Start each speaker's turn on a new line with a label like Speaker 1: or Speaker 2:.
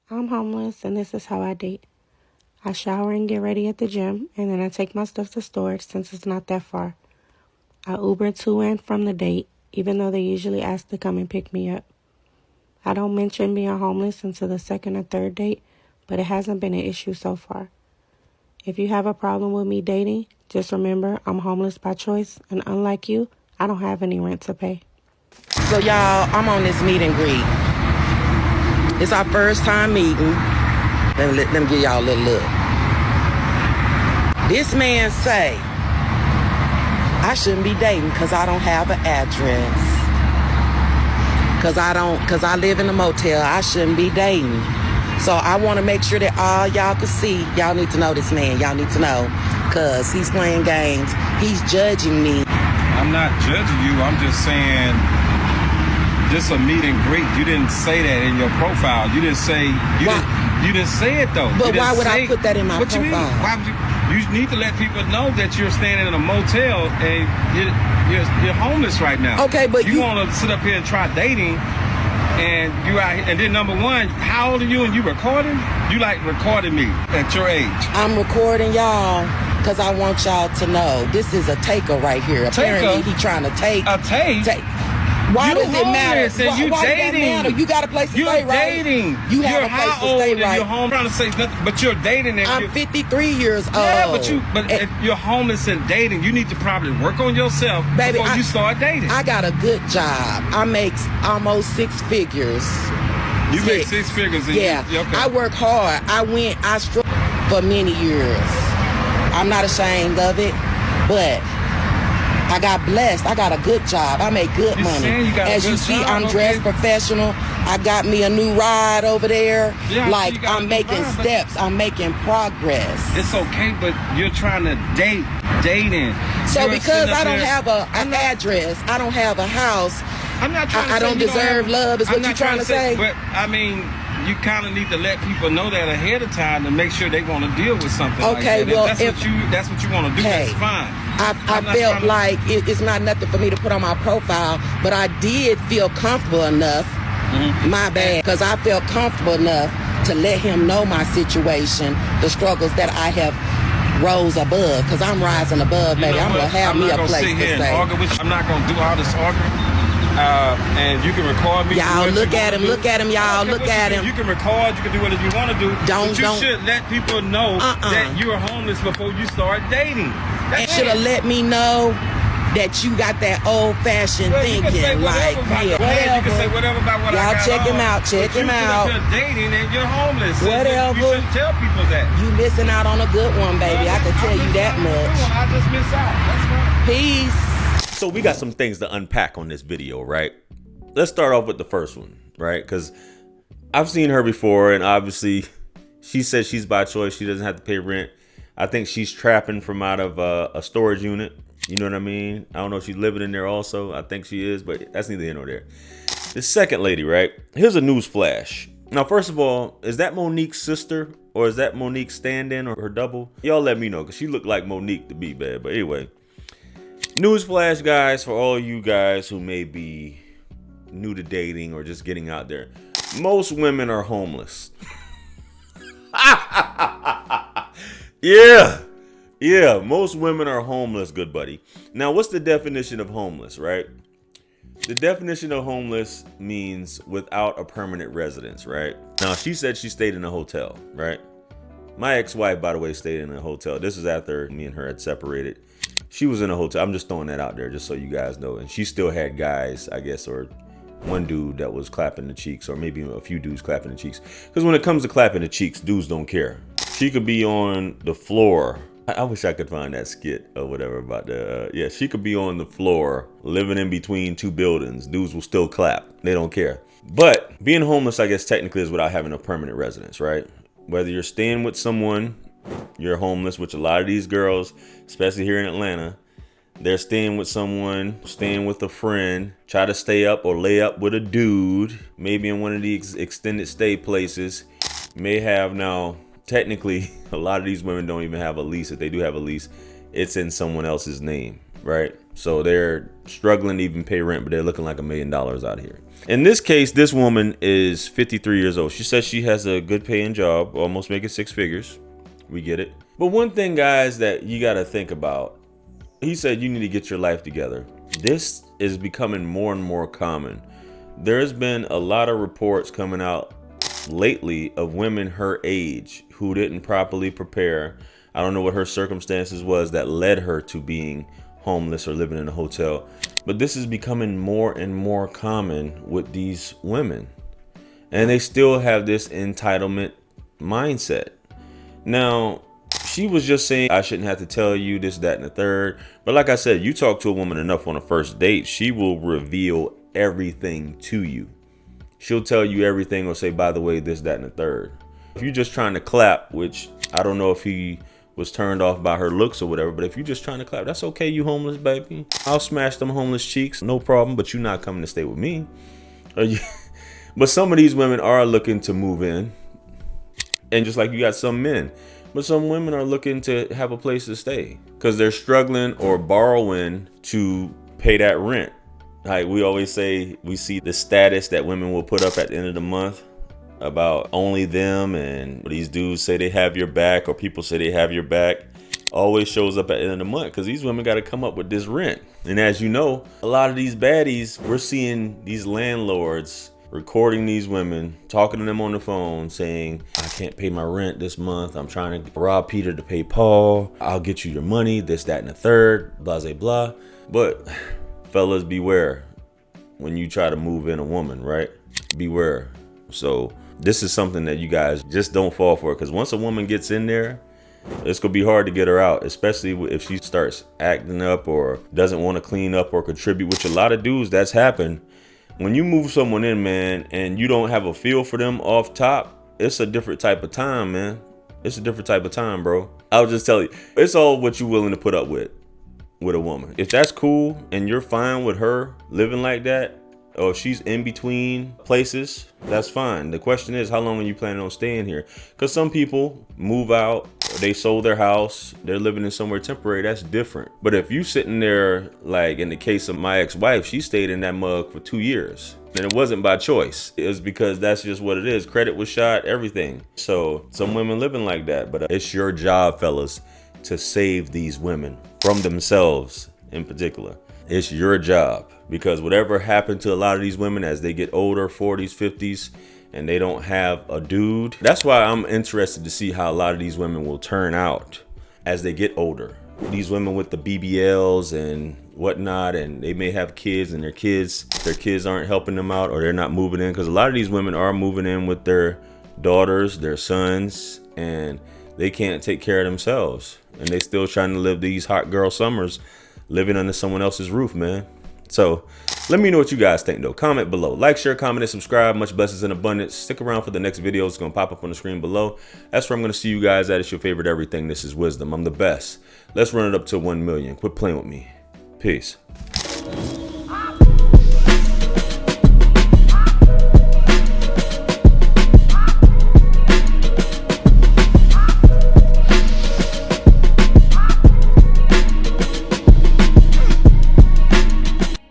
Speaker 1: I'm homeless, and this is how I date. I shower and get ready at the gym, and then I take my stuff to storage since it's not that far. I Uber to and from the date, even though they usually ask to come and pick me up. I don't mention being homeless until the second or third date, but it hasn't been an issue so far. If you have a problem with me dating, just remember I'm homeless by choice, and unlike you, I don't have any rent to pay.
Speaker 2: So y'all, I'm on this meet and greet. It's our first time meeting. Let me give y'all a little look. This man say, I shouldn't be dating because I don't have an address. Because I live in a motel. I shouldn't be dating. So I want to make sure that all y'all can see. Y'all need to know this man. Y'all need to know. Because he's playing games. He's judging me.
Speaker 3: I'm not judging you. I'm just saying, just a meet and greet. You didn't say that in your profile. You didn't say, you didn't say it though.
Speaker 2: But why would I put that in my profile?
Speaker 3: What you mean? Why would you need to let people know that you're standing in a motel and you're homeless right now.
Speaker 2: Okay, but
Speaker 3: you want to sit up here and try dating, and you out here, and then number one, how old are you and you recording? You like recording me at your age.
Speaker 2: I'm recording y'all because I want y'all to know this is a taker right here. Apparently he trying to take
Speaker 3: a take.
Speaker 2: Why
Speaker 3: you
Speaker 2: does it matter?
Speaker 3: And you
Speaker 2: why
Speaker 3: dating.
Speaker 2: Does that matter? You got a place to stay, right?
Speaker 3: You're dating.
Speaker 2: You have a place to stay, right?
Speaker 3: You're home. I'm trying to say nothing, but you're dating. And
Speaker 2: I'm 53 years old.
Speaker 3: Yeah, but if you're homeless and dating, you need to probably work on yourself before you start dating.
Speaker 2: I got a good job. I make almost 6 figures.
Speaker 3: You make 6 figures?
Speaker 2: Yeah.
Speaker 3: Okay.
Speaker 2: I work hard. I struggled for many years. I'm not ashamed of it, but I got blessed. I got a good job. I make good money. As you see, I'm dressed professional. I got me a new ride over there.
Speaker 3: Yeah,
Speaker 2: like I'm making steps. I'm making progress.
Speaker 3: It's okay, but you're trying to dating.
Speaker 2: So because I don't have an address, I don't have a house.
Speaker 3: I'm not trying to say
Speaker 2: I don't deserve love. Is what you're trying to say?
Speaker 3: But I mean, you kind of need to let people know that ahead of time to make sure they want to deal with something.
Speaker 2: Okay,
Speaker 3: like that.
Speaker 2: well,
Speaker 3: If that's what you want to do, that's fine.
Speaker 2: I felt like it's not nothing for me to put on my profile, but I did feel comfortable enough. Mm-hmm. My bad, because I felt comfortable enough to let him know my situation, the struggles that I have rose above, because I'm rising above, baby. I'm gonna have me a place to stay.
Speaker 3: I'm not gonna do all this arguing. And you can record me.
Speaker 2: Y'all look at him, y'all.
Speaker 3: Okay,
Speaker 2: look at him.
Speaker 3: You can record, you can do whatever you want to do. But you should let people know that you're homeless before you start dating.
Speaker 2: And should have let me know that you got that old-fashioned thinking. Like,
Speaker 3: whatever. You can say whatever about what I got.
Speaker 2: Y'all check him out, check him out.
Speaker 3: You're dating and you're homeless.
Speaker 2: Whatever.
Speaker 3: You shouldn't tell people that.
Speaker 2: You missing out on a good one, baby. I can tell you that much.
Speaker 3: I just miss out. That's fine.
Speaker 2: Peace.
Speaker 4: So we got some things to unpack on this video, right? Let's start off with the first one, right? Because I've seen her before, and obviously she says she's by choice. She doesn't have to pay rent. I think she's trapping from out of a storage unit. You know what I mean? I don't know if she's living in there also. I think she is, but that's neither here nor there. The second lady, right? Here's a news flash. Now, first of all, is that Monique's sister, or is that Monique's stand-in or her double? Y'all let me know, because she looked like Monique to be bad. But anyway. Newsflash, guys, for all you guys who may be new to dating or just getting out there. Most women are homeless. Yeah, most women are homeless, good buddy. Now, what's the definition of homeless, right? The definition of homeless means without a permanent residence, right? Now, she said she stayed in a hotel, right? My ex-wife, by the way, stayed in a hotel. This is after me and her had separated. She was in a hotel. I'm just throwing that out there just so you guys know. And she still had guys, I guess, or one dude that was clapping the cheeks, or maybe a few dudes clapping the cheeks. Because when it comes to clapping the cheeks, dudes don't care. She could be on the floor. I wish I could find that skit or whatever about the, yeah, she could be on the floor, living in between 2 buildings. Dudes will still clap. They don't care. But being homeless, I guess, technically is without having a permanent residence, right? Whether you're staying with someone, you're homeless, which a lot of these girls, especially here in Atlanta, they're staying with someone, staying with a friend, try to stay up or lay up with a dude, maybe in one of these extended stay places. May have now, technically, a lot of these women don't even have a lease. If they do have a lease, it's in someone else's name, right? So they're struggling to even pay rent, but they're looking like $1 million out here. In this case, this woman is 53 years old. She says she has a good paying job, almost making 6 figures. We get it. But one thing, guys, that you got to think about, he said you need to get your life together. This is becoming more and more common. There's been a lot of reports coming out lately of women her age who didn't properly prepare. I don't know what her circumstances was that led her to being homeless or living in a hotel, but this is becoming more and more common with these women, and they still have this entitlement mindset. Now, she was just saying I shouldn't have to tell you this, that, and the third, but like I said, you talk to a woman enough on a first date, she will reveal everything to you. She'll tell you everything or say, by the way, this, that, and the third. If you're just trying to clap, which I don't know if he was turned off by her looks or whatever, but if you're just trying to clap, that's okay, you homeless baby. I'll smash them homeless cheeks, no problem, but you're not coming to stay with me. But some of these women are looking to move in. And just like you got some men, but some women are looking to have a place to stay because they're struggling or borrowing to pay that rent. Like we always say, we see the status that women will put up at the end of the month about only them, and these dudes say they have your back, or people say they have your back, always shows up at the end of the month because these women got to come up with this rent. And as you know, a lot of these baddies, we're seeing these landlords recording these women, talking to them on the phone, saying, I can't pay my rent this month. I'm trying to rob Peter to pay Paul. I'll get you your money, this, that, and the third, blah, blah, blah. But fellas, beware when you try to move in a woman, right? Beware. So this is something that you guys just don't fall for, because once a woman gets in there, it's gonna be hard to get her out, especially if she starts acting up or doesn't want to clean up or contribute, which a lot of dudes, that's happened. When you move someone in, man, and you don't have a feel for them off top, it's a different type of time, man. It's a different type of time, bro. I'll just tell you, it's all what you're willing to put up with a woman. If that's cool and you're fine with her living like that, or if she's in between places, that's fine. The question is, how long are you planning on staying here? Because some people move out, they sold their house, they're living in somewhere temporary, that's different. But if you sitting there, like in the case of my ex-wife, she stayed in that mug for 2 years. And it wasn't by choice. It was because that's just what it is. Credit was shot, everything. So some women living like that, but it's your job, fellas, to save these women from themselves in particular. It's your job, because whatever happened to a lot of these women as they get older, 40s, 50s, and they don't have a dude. That's why I'm interested to see how a lot of these women will turn out as they get older. These women with the BBLs and whatnot, and they may have kids, and their kids aren't helping them out, or they're not moving in, because a lot of these women are moving in with their daughters, their sons, and they can't take care of themselves, and they still trying to live these hot girl summers living under someone else's roof, man. So let me know what you guys think, though. Comment below. Like, share, comment, and subscribe. Much blessings in abundance. Stick around for the next video. It's going to pop up on the screen below. That's where I'm going to see you guys at. It's your favorite everything. This is Wisdom. I'm the best. Let's run it up to 1 million. Quit playing with me. Peace.